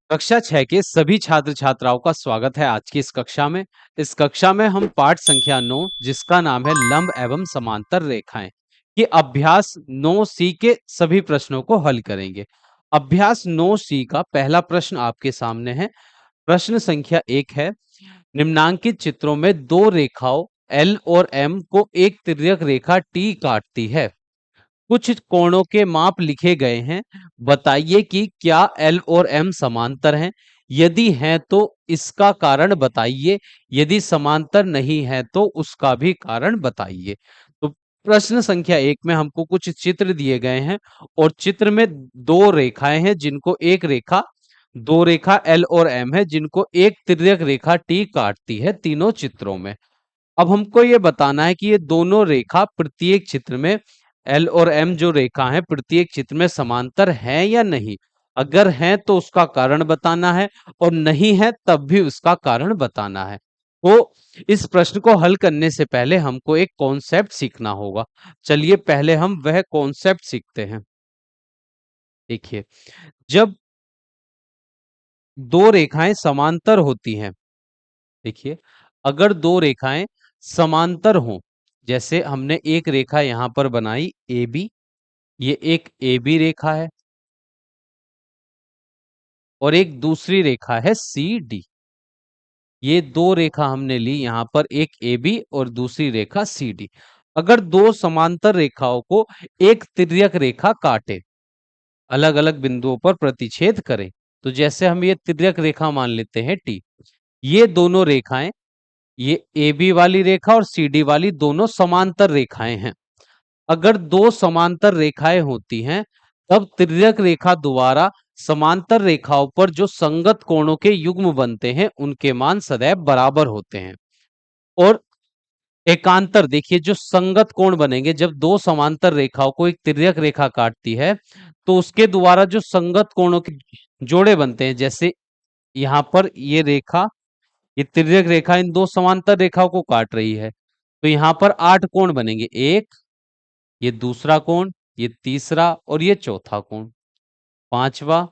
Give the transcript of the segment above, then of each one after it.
कक्षा 6 के सभी छात्र छात्राओं का स्वागत है आज की इस कक्षा में। इस कक्षा में हम पाठ संख्या 9 जिसका नाम है लंब एवं समांतर रेखाएं कि अभ्यास 9C के सभी प्रश्नों को हल करेंगे। अभ्यास 9C का पहला प्रश्न आपके सामने है। प्रश्न संख्या 1 है, निम्नांकित चित्रों में दो रेखाओं L और M को एक तिर्यक रेखा T काटती है। कुछ कोणों के माप लिखे गए हैं। बताइए कि क्या एल और एम समांतर हैं? यदि हैं तो इसका कारण बताइए। यदि समांतर नहीं है तो उसका भी कारण बताइए। तो प्रश्न संख्या 1 में हमको कुछ चित्र दिए गए हैं और चित्र में दो रेखाएं हैं जिनको एक रेखा दो रेखा एल और एम है जिनको एक तिर्यक रेखा टी काटती है तीनों चित्रों में। अब हमको ये बताना है कि ये दोनों रेखा प्रत्येक चित्र में एल और एम जो रेखा है प्रत्येक चित्र में समांतर है या नहीं। अगर है तो उसका कारण बताना है और नहीं है तब भी उसका कारण बताना है। तो इस प्रश्न को हल करने से पहले हमको एक कॉन्सेप्ट सीखना होगा। चलिए पहले हम वह कॉन्सेप्ट सीखते हैं। देखिए, जब दो रेखाएं समांतर होती हैं, देखिए अगर दो रेखाएं समांतर हों, जैसे हमने एक रेखा यहां पर बनाई ए बी, ये एक ए बी रेखा है और एक दूसरी रेखा है सी डी। ये दो रेखा हमने ली यहां पर, एक ए बी और दूसरी रेखा सी डी। अगर दो समांतर रेखाओं को एक तिर्यक रेखा काटे, अलग अलग बिंदुओं पर प्रतिच्छेद करें, तो जैसे हम ये तिर्यक रेखा मान लेते हैं टी, ये दोनों रेखाएं, ये ए बी वाली रेखा और सी डी वाली दोनों समांतर रेखाएं हैं। अगर दो समांतर रेखाएं होती हैं तब तिर्यक रेखा द्वारा समांतर रेखाओं पर जो संगत कोणों के युग्म बनते हैं उनके मान सदैव बराबर होते हैं। और एकांतर, देखिए जो संगत कोण बनेंगे जब दो समांतर रेखाओं को एक तिर्यक रेखा काटती है तो उसके द्वारा जो संगत कोणों के जोड़े बनते हैं, जैसे यहां पर ये रेखा, ये तिर्यक रेखा इन दो समांतर रेखाओं को काट रही है, तो यहां पर 8 कोण बनेंगे। एक, ये दूसरा कोण, ये तीसरा और ये चौथा कोण, पांचवा,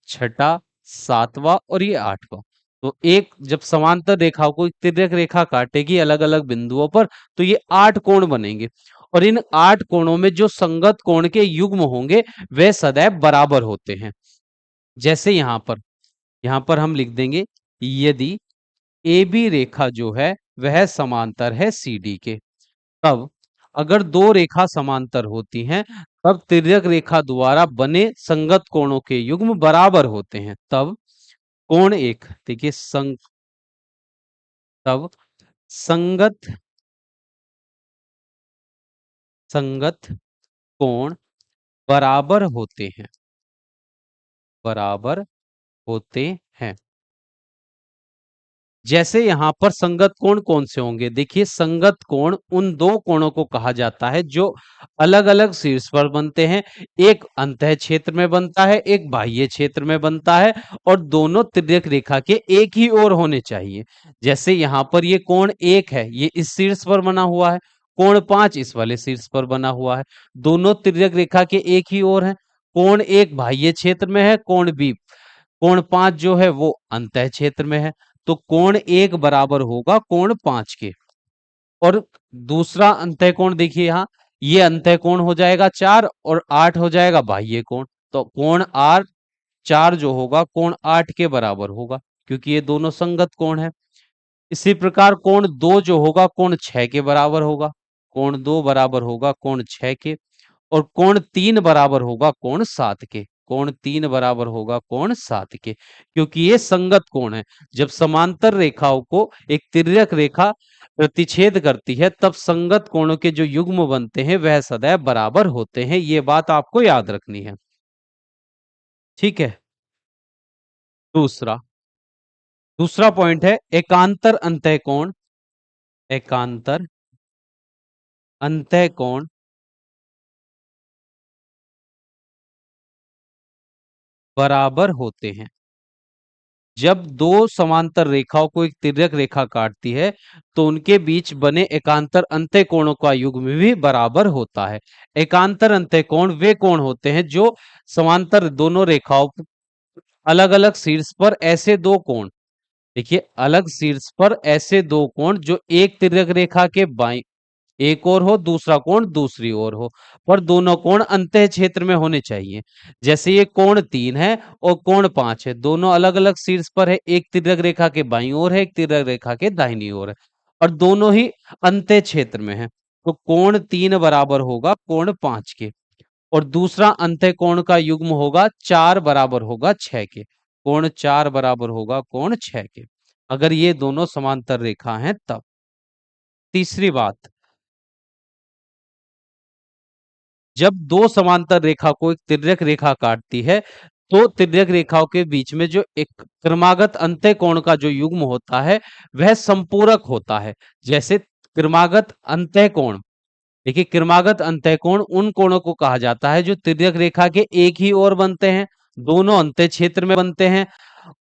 छठा, सातवां और ये आठवां। तो एक जब समांतर रेखाओं को एक तिर्यक रेखा काटेगी अलग अलग बिंदुओं पर, तो ये 8 कोण बनेंगे और इन 8 कोणों में जो संगत कोण के युग्म होंगे वे सदैव बराबर होते हैं। जैसे यहां पर हम लिख देंगे, यदि ए बी रेखा जो है वह समांतर है सी डी के, तब अगर दो रेखा समांतर होती हैं तब तिर्यक रेखा द्वारा बने संगत कोणों के युग्म बराबर होते हैं। तब कोण एक, देखिए तब संगत संगत कोण बराबर होते हैं, बराबर होते हैं। जैसे यहां पर संगत कोण कौन से होंगे? देखिए संगत कोण उन दो कोणों को कहा जाता है जो अलग अलग शीर्ष पर बनते हैं। एक अंतः क्षेत्र में बनता है, एक बाह्य क्षेत्र में बनता है और दोनों तिर्यक रेखा के एक ही ओर होने चाहिए। जैसे यहां पर ये कोण एक है, ये इस शीर्ष पर बना हुआ है। कोण 5 इस वाले शीर्ष पर बना हुआ है। दोनों तिर्यक रेखा के एक ही ओर है। कोण एक बाह्य क्षेत्र में है, कोण 5 जो है वो अंतः क्षेत्र में है। तो कोण एक बराबर होगा कोण 5 के। और दूसरा अंतः कोण देखिए यहाँ, ये अंतः कोण हो जाएगा 4 और 8 हो जाएगा बाह्य कोण। तो कोण आर 4 जो होगा कोण 8 के बराबर होगा क्योंकि ये दोनों संगत कोण है। इसी प्रकार कोण 2 जो होगा कोण 6 के बराबर होगा। कोण 2 बराबर होगा कोण 6 के। और कोण 3 बराबर होगा कोण 7 के। कोण 3 बराबर होगा कोण 7 के, क्योंकि ये संगत कोण है। जब समांतर रेखाओं को एक तिर्यक रेखा प्रतिच्छेद करती है तब संगत कोणों के जो युग्म बनते हैं वह सदैव बराबर होते हैं। ये बात आपको याद रखनी है। ठीक है। दूसरा दूसरा पॉइंट है एकांतर अंतःकोण। एकांतर अंतःकोण बराबर होते हैं। जब दो समांतर रेखाओं को एक तिर्यक रेखा काटती है तो उनके बीच बने एकांतर अंतःकोणों का युग्म भी बराबर होता है। एकांतर अंतःकोण वे कोण होते हैं जो समांतर दोनों रेखाओं अलग अलग शीर्ष पर ऐसे दो कोण, देखिए अलग शीर्ष पर ऐसे दो कोण जो एक तिर्यक रेखा के बाईं एक ओर हो, दूसरा कोण दूसरी ओर हो, पर दोनों कोण अंतः क्षेत्र में होने चाहिए। जैसे ये कोण 3 है और कोण 5 है, दोनों अलग अलग शीर्ष पर है, एक तिर्यक रेखा के बाईं ओर है, एक तिर्यक रेखा के दाहिनी ओर है, और दोनों ही अंतः क्षेत्र में है। तो कोण 3 बराबर होगा कोण 5 के, और दूसरा अंतः कोण का युग्म होगा 4 बराबर होगा 6 के। कोण 4 बराबर होगा कोण 6 के, अगर ये दोनों समांतर रेखा हैं तब। तीसरी बात, जब दो समांतर रेखा को एक तिर्यक रेखा काटती है, तो तिर्यक रेखाओं के बीच में जो एक क्रमागत अंत्य कोण का जो युग्म होता है वह संपूरक होता है। जैसे क्रमागत अंत्य कोण, देखिए क्रमागत अंत्य कोण उन कोणों को कहा जाता है जो तिर्यक रेखा के एक ही ओर बनते हैं, दोनों अंत्य क्षेत्र में बनते हैं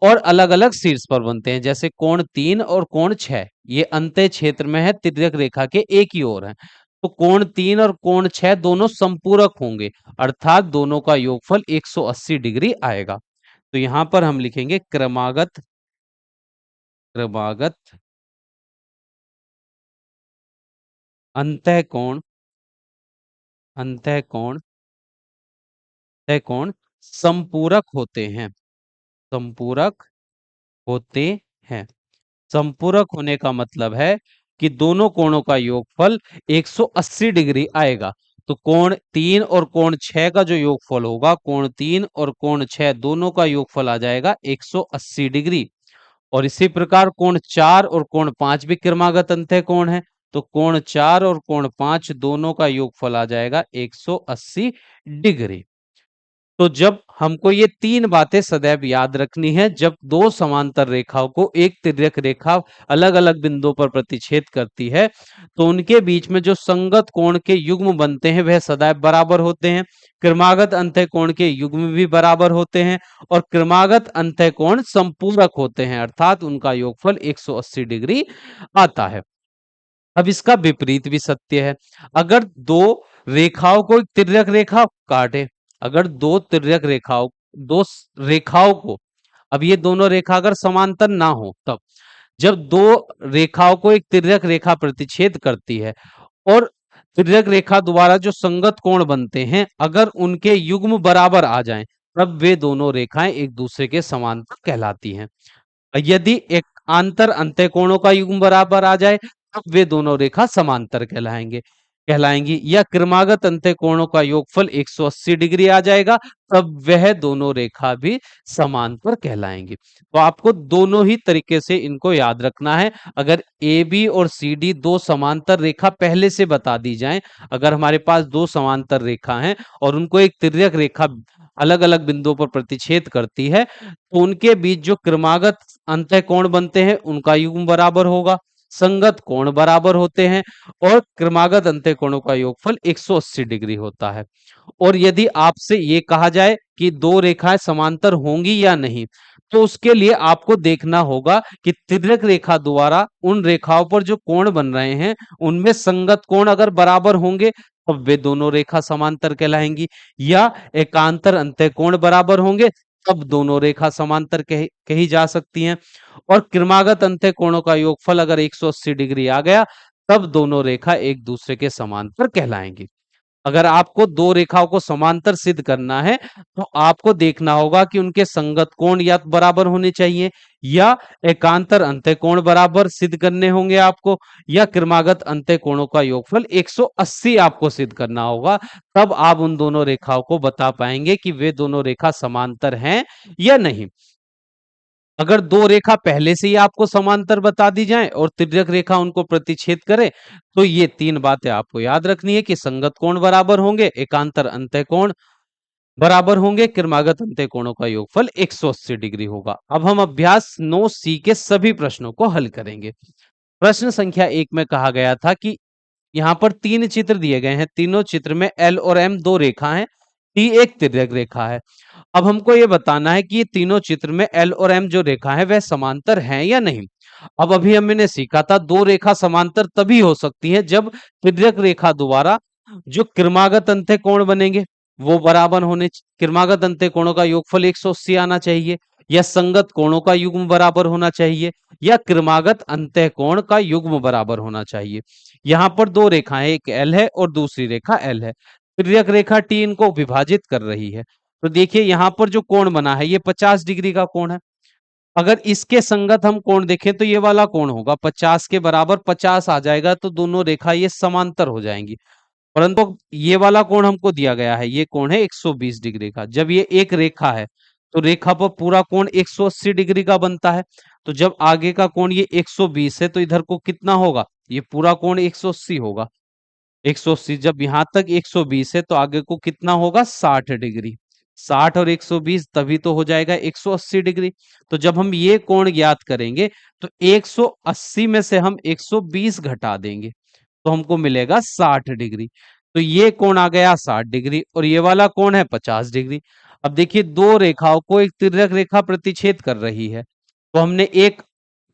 और अलग अलग शीर्ष पर बनते हैं। जैसे कोण 3 और कोण 6 ये अंत्य क्षेत्र में है, तिर्यक रेखा के एक ही ओर है। तो कोण 3 और कोण 6 दोनों संपूरक होंगे, अर्थात दोनों का योगफल 180 डिग्री आएगा। तो यहां पर हम लिखेंगे क्रमागत क्रमागत अंतः कोण अंतः कोण अंतः कोण संपूरक होते हैं, संपूरक होते हैं। संपूरक होने का मतलब है कि दोनों कोणों का योगफल 180 डिग्री आएगा। तो कोण 3 और कोण 6 का जो योगफल होगा, कोण 3 और कोण 6 दोनों का योगफल आ जाएगा 180 डिग्री। और इसी प्रकार कोण 4 और कोण 5 भी क्रमागत अंतः कोण है, तो कोण 4 और कोण 5 दोनों का योगफल आ जाएगा 180 डिग्री। तो जब हमको ये तीन बातें सदैव याद रखनी है, जब दो समांतर रेखाओं को एक तिर्यक रेखा अलग अलग बिंदुओं पर प्रतिच्छेद करती है, तो उनके बीच में जो संगत कोण के युग्म बनते हैं वह सदैव बराबर होते हैं। क्रमागत अंतः कोण के युग्म भी बराबर होते हैं और क्रमागत अंतः कोण संपूरक होते हैं, अर्थात उनका योगफल 180 डिग्री आता है। अब इसका विपरीत भी सत्य है। अगर दो रेखाओं को एक तिर्यक रेखा काटे, अगर दो तिर्यक रेखाओं दो रेखाओं को, अब ये दोनों रेखा अगर समांतर ना हो तब, जब दो रेखाओं को एक तिर्यक रेखा प्रतिच्छेद करती है और तिर्यक रेखा द्वारा जो संगत कोण बनते हैं अगर उनके युग्म बराबर आ जाएं, तब वे दोनों रेखाएं एक दूसरे के समांतर कहलाती हैं। यदि एक आंतर अंत्य कोणों का युग्म बराबर आ जाए, तब वे दोनों रेखा समांतर कहलाएंगी, या क्रमागत अंत्य कोणों का योगफल 180 डिग्री आ जाएगा, तब वह दोनों रेखा भी समांतर कहलाएंगी। तो आपको दोनों ही तरीके से इनको याद रखना है। अगर ए बी और सी डी दो समांतर रेखा पहले से बता दी जाए, अगर हमारे पास दो समांतर रेखा हैं और उनको एक तिर्यक रेखा अलग अलग बिंदुओं पर प्रतिच्छेद करती है, तो उनके बीच जो क्रमागत अंतः कोण बनते हैं उनका युग्म बराबर होगा, संगत कोण बराबर होते हैं और क्रमागत अंत्य कोणों का योगफल 180 डिग्री होता है। और यदि आपसे ये कहा जाए कि दो रेखाएं समांतर होंगी या नहीं, तो उसके लिए आपको देखना होगा कि तिर्यक रेखा द्वारा उन रेखाओं पर जो कोण बन रहे हैं उनमें संगत कोण अगर बराबर होंगे तब वे दोनों रेखा समांतर कहलाएंगी, या एकांतर अंत्य कोण बराबर होंगे तब दोनों रेखा समांतर कही जा सकती हैं। और क्रमागत अंत्य कोणों का योगफल अगर 180 डिग्री आ गया, तब दोनों रेखा एक दूसरे के समांतर कहलाएंगी। अगर आपको दो रेखाओं को समांतर सिद्ध करना है, तो आपको देखना होगा कि उनके संगत कोण या तो बराबर होने चाहिए, या एकांतर अंत्य कोण बराबर सिद्ध करने होंगे आपको, या क्रमागत अंत्य कोणों का योगफल 180 आपको सिद्ध करना होगा। तब आप उन दोनों रेखाओं को बता पाएंगे कि वे दोनों रेखा समांतर हैं या नहीं। अगर दो रेखा पहले से ही आपको समांतर बता दी जाए और तिर्यक रेखा उनको प्रतिच्छेद करे, तो ये तीन बातें आपको याद रखनी है कि संगत कोण बराबर होंगे, एकांतर अंत्य कोण बराबर होंगे, क्रमागत अंत्य कोणों का योगफल 180 डिग्री होगा। अब हम अभ्यास 9 सी के सभी प्रश्नों को हल करेंगे। प्रश्न संख्या 1 में कहा गया था कि यहाँ पर तीन चित्र दिए गए हैं, तीनों चित्र में एल और एम दो रेखा हैं, टी एक तिर्यक रेखा है। अब हमको ये बताना है कि ये तीनों चित्र में एल और एम जो रेखा है वह समांतर हैं या नहीं। अब अभी हमने सीखा था दो रेखा समांतर तभी हो सकती है जब तिर्यक रेखा द्वारा जो क्रमागत अंत्य कोण बनेंगे वो बराबर होने, क्रमागत अंत्य कोणों का योगफल 180 आना चाहिए। या संगत कोणों का युग्म बराबर होना चाहिए, या क्रमागत अंतःकोण का युग्म बराबर होना चाहिए। यहाँ पर दो रेखाएं, एक एल है और दूसरी रेखा एल है। तिर्यक रेखा टी इनको विभाजित कर रही है। तो देखिए यहाँ पर जो कोण बना है ये 50 डिग्री का कोण है। अगर इसके संगत हम कोण देखें तो ये वाला कोण होगा 50 के बराबर, 50 आ जाएगा तो दोनों रेखा ये समांतर हो जाएंगी। परंतु ये वाला कोण हमको दिया गया है, ये कोण है 120 डिग्री का। जब ये एक रेखा है तो रेखा पर पूरा कोण 180 डिग्री का बनता है। तो जब आगे का कोण ये 120 है तो इधर को कितना होगा, ये पूरा कोण 180 होगा। 180 जब यहां तक 120 है तो आगे को कितना होगा, 60 डिग्री। 60 और 120 तभी तो हो जाएगा 180 डिग्री। तो जब हम ये कोण ज्ञात करेंगे तो 180 में से हम 120 घटा देंगे तो हमको मिलेगा 60 डिग्री। तो ये कोण आ गया 60 डिग्री और ये वाला कोण है 50 डिग्री। अब देखिए दो रेखाओं को एक तिर्यक रेखा प्रतिच्छेद कर रही है, तो हमने एक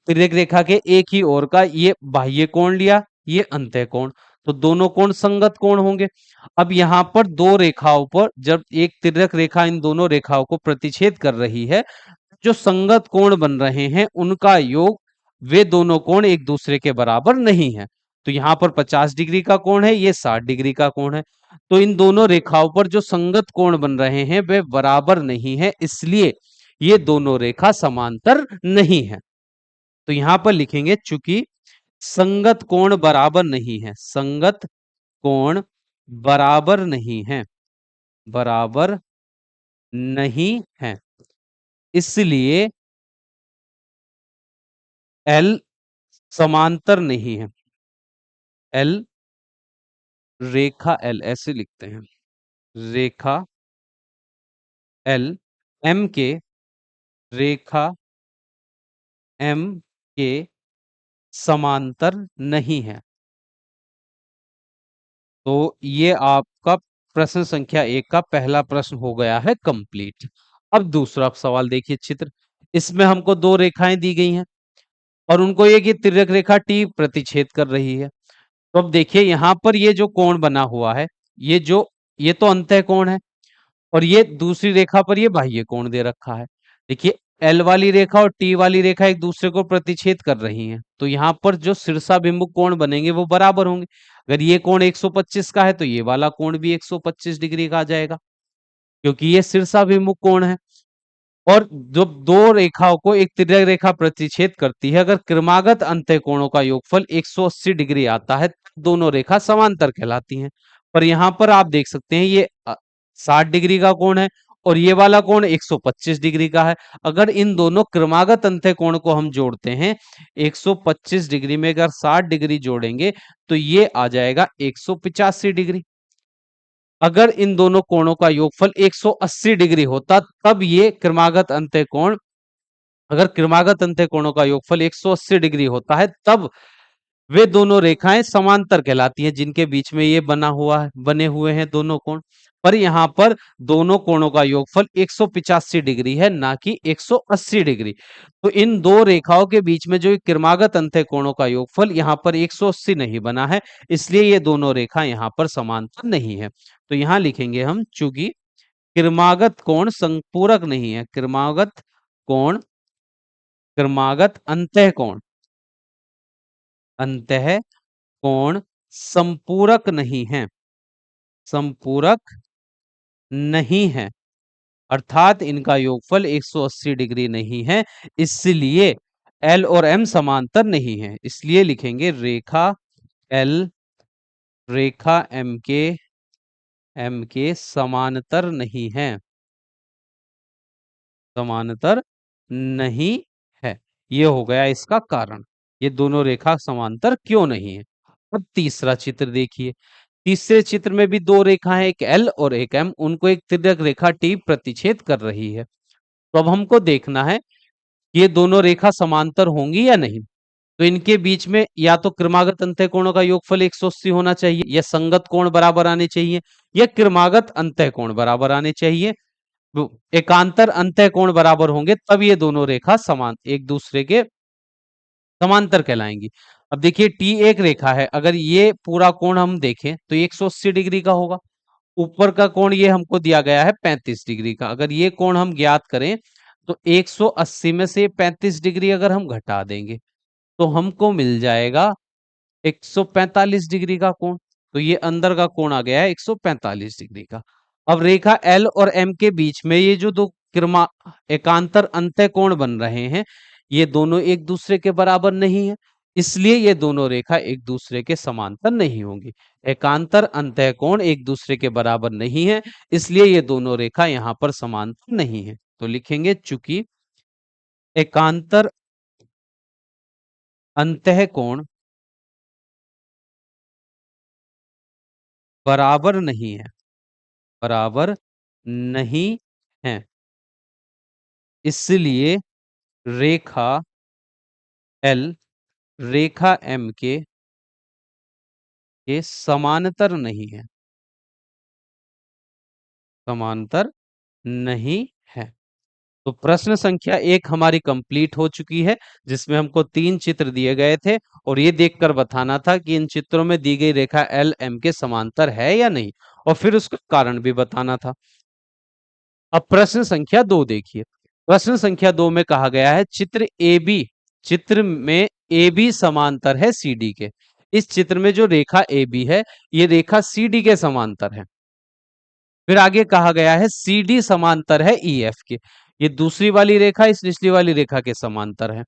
तिर्यक रेखा के एक ही ओर का ये बाह्य कोण लिया, ये अंतः कोण, तो दोनों कोण संगत कोण होंगे। अब यहाँ पर दो रेखाओं पर जब एक तिर्यक रेखा इन दोनों रेखाओं को प्रतिच्छेद कर रही है, जो संगत कोण बन रहे हैं उनका योग, वे दोनों कोण एक दूसरे के बराबर नहीं है। तो यहाँ पर 50 डिग्री का कोण है, ये 60 डिग्री का कोण है। तो इन दोनों रेखाओं पर जो संगत कोण बन रहे हैं वे बराबर नहीं है, इसलिए ये दोनों रेखा समांतर नहीं है। तो यहां पर लिखेंगे चूंकि संगत कोण बराबर नहीं है, संगत कोण बराबर नहीं है, बराबर नहीं है, इसलिए एल समांतर नहीं है। एल, रेखा एल ऐसे लिखते हैं, रेखा एल एम के, रेखा एम के समांतर नहीं है। तो ये आपका प्रश्न संख्या 1 का पहला प्रश्न हो गया है कंप्लीट। अब दूसरा सवाल देखिए, चित्र, इसमें हमको दो रेखाएं दी गई हैं और उनको एक ये तिर्यक रेखा टी प्रतिच्छेद कर रही है। तो अब देखिए यहाँ पर ये जो कोण बना हुआ है, ये तो अंतः कोण है और ये दूसरी रेखा पर ये बाह्य कोण दे रखा है। देखिए एल वाली रेखा और टी वाली रेखा एक दूसरे को प्रतिच्छेद कर रही हैं, तो यहाँ पर जो शीर्षाभिमुख कोण बनेंगे वो बराबर होंगे। अगर ये कोण 125 का है तो ये वाला कोण भी 125 डिग्री का आ जाएगा, क्योंकि ये शीर्षाभिमुख कोण है। और जब दो रेखाओं को एक तिर्यक रेखा प्रतिच्छेद करती है, अगर क्रमागत अंतःकोणों का योगफल 180 डिग्री आता है तो दोनों रेखा समांतर कहलाती हैं। पर यहाँ पर आप देख सकते हैं ये 60 डिग्री का कोण है और ये वाला कोण 125 डिग्री का है। अगर इन दोनों क्रमागत अंतःकोण को हम जोड़ते हैं, 125 डिग्री में अगर 60 डिग्री जोड़ेंगे तो ये आ जाएगा 185 डिग्री। अगर इन दोनों कोणों का योगफल 180 डिग्री होता तब ये क्रमागत अंतःकोण, अगर क्रमागत अंतःकोणों का योगफल 180 डिग्री होता है तब वे दोनों रेखाएं समांतर कहलाती हैं जिनके बीच में ये बने हुए हैं दोनों कोण। पर यहाँ पर दोनों कोणों का योगफल 185 डिग्री है, ना कि 180 डिग्री। तो इन दो रेखाओं के बीच में जो क्रमागत अंतःकोणों का योगफल यहाँ पर 180 नहीं बना है, इसलिए ये दोनों रेखा यहाँ पर समांतर नहीं है। तो यहाँ लिखेंगे हम, चूंकि क्रमागत कोण संपूरक नहीं है, क्रमागत कोण, क्रमागत अंतःकोण, अंतः कोण संपूरक नहीं है, संपूरक नहीं है, अर्थात इनका योगफल 180 डिग्री नहीं है, इसलिए एल और एम समांतर नहीं है। इसलिए लिखेंगे रेखा एल, रेखा एम के समांतर नहीं है, समांतर नहीं है। ये हो गया इसका कारण, ये दोनों रेखा समांतर क्यों नहीं है। अब तीसरा चित्र देखिए, तीसरे चित्र में भी दो रेखाएं, एक एल और एक एम, उनको एक तिर्यक रेखा टी प्रतिच्छेद कर रही है। तो अब हमको देखना है ये दोनों रेखा समांतर होंगी या नहीं। तो इनके बीच में या तो क्रमागत अंतःकोणों का योगफल 180 होना चाहिए, या संगत कोण बराबर आने चाहिए, या क्रमागत अंतःकोण बराबर आने चाहिए। एकांतर अंतःकोण बराबर होंगे तब ये दोनों रेखा समान एक दूसरे के समांतर कहलाएंगी। अब देखिए टी एक रेखा है, अगर ये पूरा कोण हम देखें तो 180 डिग्री का होगा। ऊपर का कोण ये हमको दिया गया है 35 डिग्री का। अगर ये कोण हम ज्ञात करें तो 180 में से 35 डिग्री अगर हम घटा देंगे तो हमको मिल जाएगा 145 डिग्री का कोण। तो ये अंदर का कोण आ गया है 145 डिग्री का। अब रेखा एल और एम के बीच में ये जो दो किरमा एकांतर अंतः कोण बन रहे हैं, ये दोनों एक दूसरे के बराबर नहीं है, इसलिए ये दोनों रेखा एक दूसरे के समांतर नहीं होंगी। एकांतर अंतः कोण एक दूसरे के बराबर नहीं है, इसलिए ये दोनों रेखा यहां पर समांतर नहीं है। तो लिखेंगे चूंकि एकांतर अंतः कोण बराबर नहीं है, बराबर नहीं है, इसलिए रेखा एल रेखा एम के समांतर नहीं है, समांतर नहीं है। तो प्रश्न संख्या 1 हमारी कंप्लीट हो चुकी है, जिसमें हमको 3 चित्र दिए गए थे और ये देखकर बताना था कि इन चित्रों में दी गई रेखा एल एम के समांतर है या नहीं, और फिर उसका कारण भी बताना था। अब प्रश्न संख्या 2 देखिए। प्रश्न संख्या 2 में कहा गया है चित्र में ए बी समांतर है सी डी के। इस चित्र में जो रेखा ए बी है ये रेखा सी डी के समांतर है। फिर आगे कहा गया है सी डी समांतर है ई एफ के। ये दूसरी वाली रेखा इस निचली वाली रेखा के समांतर है।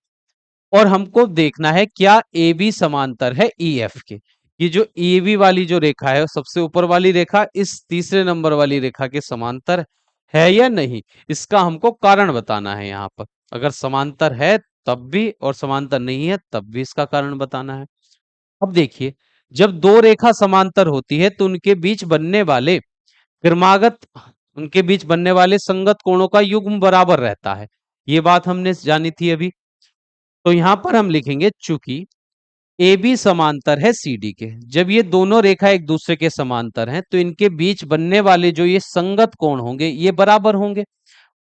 और हमको देखना है क्या ए बी समांतर है ई एफ के। ये जो ए बी वाली जो रेखा है सबसे ऊपर वाली रेखा इस तीसरे नंबर वाली रेखा के समांतर है या नहीं, इसका हमको कारण बताना है। यहाँ पर अगर समांतर है तब भी और समांतर नहीं है तब भी इसका कारण बताना है। अब देखिए, जब दो रेखा समांतर होती है तो क्रमागत उनके बीच बनने वाले संगत कोणों का युग्म बराबर रहता है। ये बात हमने जानी थी अभी। तो यहां पर हम लिखेंगे चूंकि ए बी समांतर है सी डी के। जब ये दोनों रेखा एक दूसरे के समांतर हैं तो इनके बीच बनने वाले जो ये संगत कोण होंगे ये बराबर होंगे।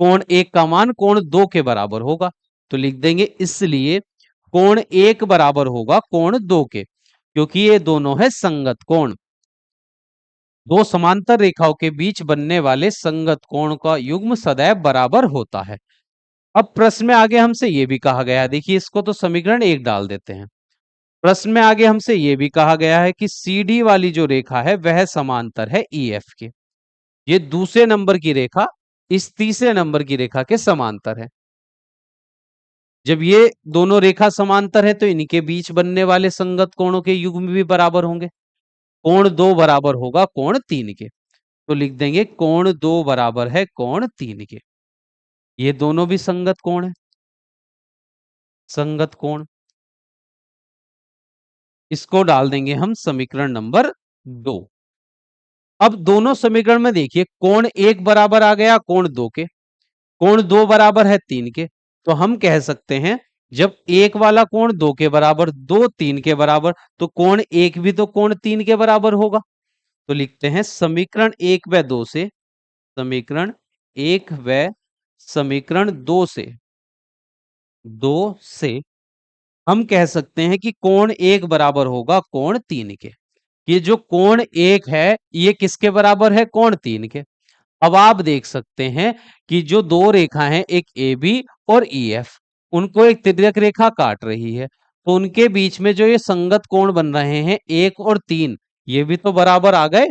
कोण एक का मान कोण दो के बराबर होगा। तो लिख देंगे इसलिए कोण एक बराबर होगा कोण दो के, क्योंकि ये दोनों है संगत कोण। दो समांतर रेखाओं के बीच बनने वाले संगत कोण का युग्म सदैव बराबर होता है। अब प्रश्न में आगे हमसे यह भी कहा गया है, देखिए इसको तो समीकरण 1 डाल देते हैं। प्रश्न में आगे हमसे यह भी कहा गया है कि सी डी वाली जो रेखा है वह समांतर है ई एफ के। ये दूसरे नंबर की रेखा इस तीसरे नंबर की रेखा के समांतर है। जब ये दोनों रेखा समांतर है तो इनके बीच बनने वाले संगत कोणों के युग्म भी बराबर होंगे। कोण दो बराबर होगा कोण तीन के। तो लिख देंगे कोण दो बराबर है कोण तीन के। ये दोनों भी संगत कोण है, संगत कोण। इसको डाल देंगे हम समीकरण नंबर 2। अब दोनों समीकरण में देखिए कोण एक बराबर आ गया कोण दो के, कोण दो बराबर है तीन के। तो हम कह सकते हैं जब एक वाला कोण दो के बराबर दो तीन के बराबर तो कोण एक भी तो कोण तीन के बराबर होगा। तो लिखते हैं समीकरण एक व दो से, समीकरण एक व समीकरण दो से हम कह सकते हैं कि कोण एक बराबर होगा कोण तीन के। ये जो कोण एक है ये किसके बराबर है कोण तीन के। अब आप देख सकते हैं कि जो दो रेखा हैं एक ए बी और ई एफ, उनको एक तिर्यक रेखा काट रही है, तो उनके बीच में जो ये संगत कोण बन रहे हैं एक और तीन, ये भी तो बराबर आ गए।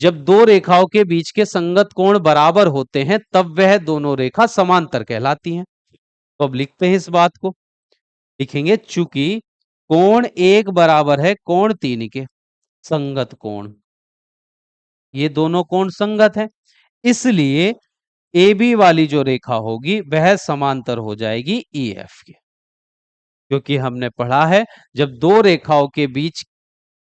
जब दो रेखाओं के बीच के संगत कोण बराबर होते हैं तब वह दोनों रेखा समांतर कहलाती हैं। तो अब लिखते हैं इस बात को, लिखेंगे चूंकि कोण एक बराबर है कोण तीन के, संगत कोण, ये दोनों कोण संगत है, इसलिए ए बी वाली जो रेखा होगी वह समांतर हो जाएगी ई एफ के। क्योंकि हमने पढ़ा है जब दो रेखाओं के बीच,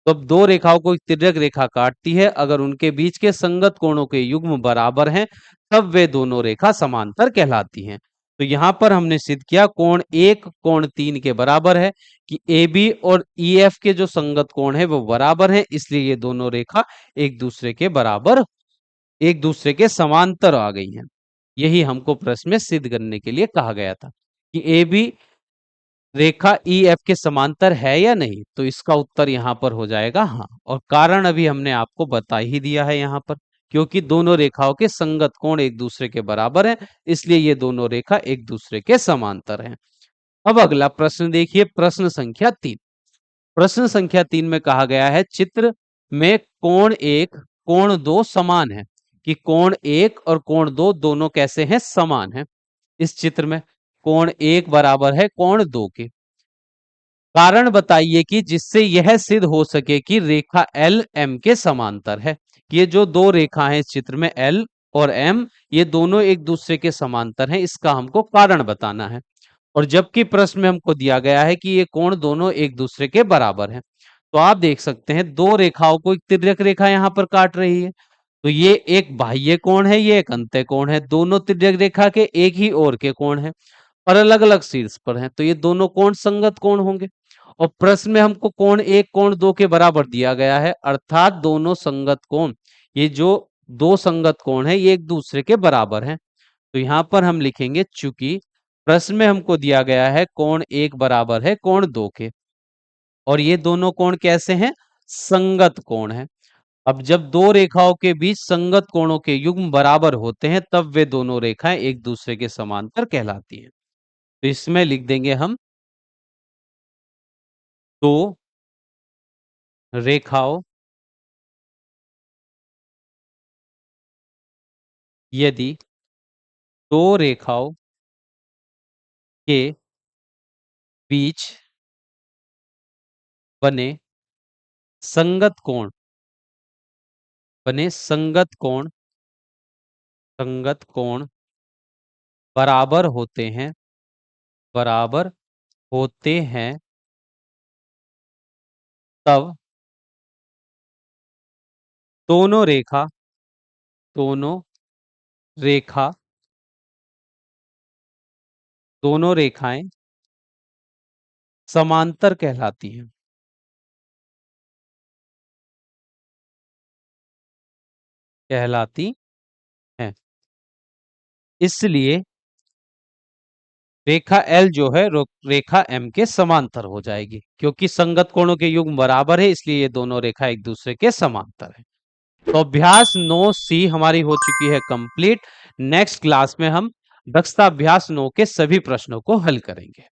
तब दो रेखाओं को एक तिर्यक रेखा काटती है, अगर उनके बीच के संगत कोणों के युग्म बराबर हैं तब वे दोनों रेखा समांतर कहलाती हैं। तो यहां पर हमने सिद्ध किया कोण एक कोण तीन के बराबर है कि ए बी और ई एफ के जो संगत कोण है वो बराबर हैं, इसलिए ये दोनों रेखा एक दूसरे के बराबर, एक दूसरे के समांतर आ गई हैं। यही हमको प्रश्न में सिद्ध करने के लिए कहा गया था कि A B Rekha E F के समांतर है या नहीं। तो इसका उत्तर यहां पर हो जाएगा हाँ, और कारण अभी हमने आपको बता ही दिया है यहां पर। क्योंकि दोनों रेखाओं के संगत कोण एक दूसरे के बराबर हैं, इसलिए ये दोनों रेखा एक दूसरे के समांतर हैं। अब अगला प्रश्न देखिए, प्रश्न संख्या 3। प्रश्न संख्या 3 में कहा गया है चित्र में कोण 1 कोण 2 समान है, कि कोण 1 और कोण 2 दोनों कैसे हैं, समान हैं। इस चित्र में कोण 1 बराबर है कोण 2 के। कारण बताइए कि जिससे यह सिद्ध हो सके कि रेखा एल एम के समांतर है। ये जो दो रेखा है इस चित्र में एल और एम, ये दोनों एक दूसरे के समांतर हैं, इसका हमको कारण बताना है। और जबकि प्रश्न में हमको दिया गया है कि ये कोण दोनों एक दूसरे के बराबर हैं, तो आप देख सकते हैं दो रेखाओं को एक तिर्यक रेखा यहां पर काट रही है। तो ये एक बाह्य कोण है, ये एक अंत्य कोण है, दोनों तिर्यक रेखा के एक ही ओर के कोण है और अलग अलग शीर्ष पर हैं, तो ये दोनों कोण संगत कोण होंगे। और प्रश्न में हमको कोण 1 कोण 2 के बराबर दिया गया है, अर्थात दोनों संगत कोण, ये जो दो संगत कोण है ये एक दूसरे के बराबर हैं। तो यहां पर हम लिखेंगे चूंकि प्रश्न में हमको दिया गया है कोण 1 बराबर है कोण 2 के, और ये दोनों कोण कैसे हैं, संगत कोण है। अब जब दो रेखाओं के बीच संगत कोणों के युग्म बराबर होते हैं तब वे दोनों रेखाएं एक दूसरे के समांतर कहलाती हैं। तो इसमें लिख देंगे हम दो रेखाओं यदि दो रेखाओं के बीच बने संगत कोण संगत कोण बराबर होते हैं बराबर होते हैं तब दोनों रेखा दोनों रेखा दोनों रेखाएं समांतर कहलाती हैं। कहलाती हैं। इसलिए रेखा एल जो है रेखा एम के समांतर हो जाएगी, क्योंकि संगत कोणों के युग्म बराबर है, इसलिए ये दोनों रेखा एक दूसरे के समांतर है। तो अभ्यास 9C हमारी हो चुकी है कंप्लीट। नेक्स्ट क्लास में हम दक्षता अभ्यास 9 के सभी प्रश्नों को हल करेंगे।